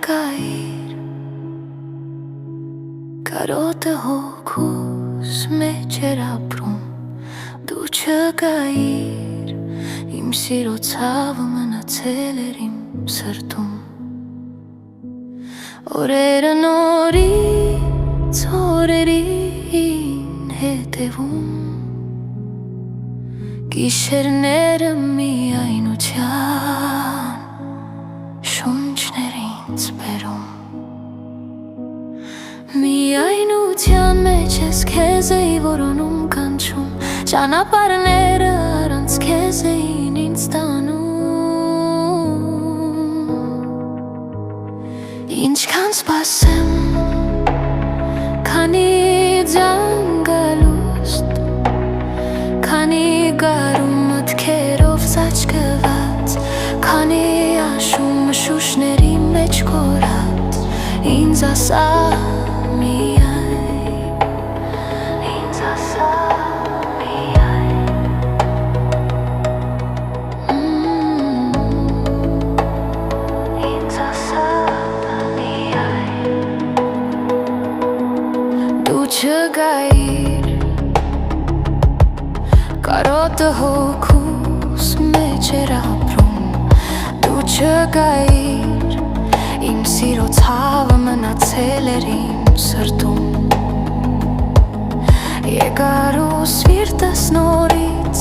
չգայիր կարոտը հոգուս մեջ էր ապրում դու չգայիր իմ սիրո ցավը մնացել էր իմ սրտում օրերը նորից օրերին հետևում գիշերները միայնության շունչներ ինձ բերում միայնության մեջ ես քեզ էի որոնում կանչում ճանապարհները առանց քեզ էին ինձ տանում ինչքան սպասեմ քանի ձանգալուստ քանի գարում մտքերով ծածկված քանի աշուն շուշների մեջ կորած ինձ ասա միայն ինձ ասա միայն ինձ ասա միայն դու չգայիր կարոտը հոգուս մեջ էր ապրում դու չգայիր իմ սիրո ցավը մնացել էր իմ սրտում եկար ու սիրտս նորից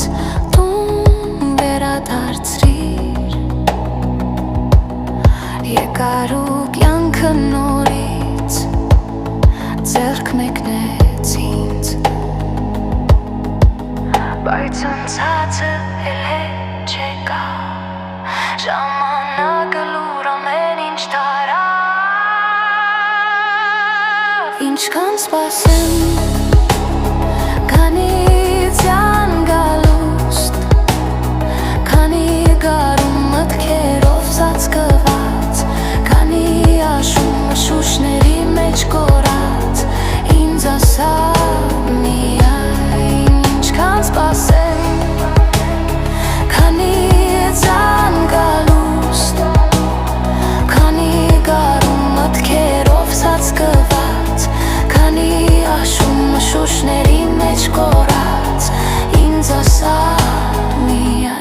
տուն վերադարձրիր եկար ու կյանքը նորից ձեռք մեկնեց ինձ բայց անցածը էլ հետ չեկա ժամանակը լուր ամեն ինչ տարավ ինչքան սպասեմ քանի ձանգալուստ քանի գարում մտքերով ծածկված քանի աշուն շուշների մեջ կորած ինձ ասա միայն ինչքան սպասեմ քանի ձանգալուստ քանի գարում մտքերով ծածկված քանի աշուն շուշների մեջ կորած ինձ ասա միայն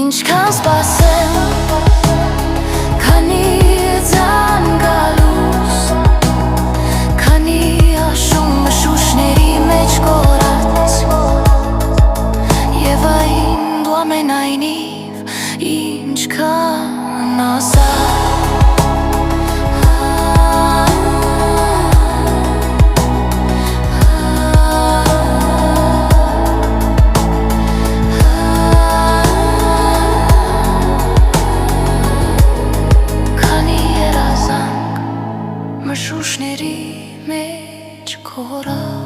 ինչքան սպասեմ քանի ձանգալուստ քանի աշուն շուշների մեջ կորած եւ այն դու ամենայնիվ ինչքան ասա շուշների մեջ կորած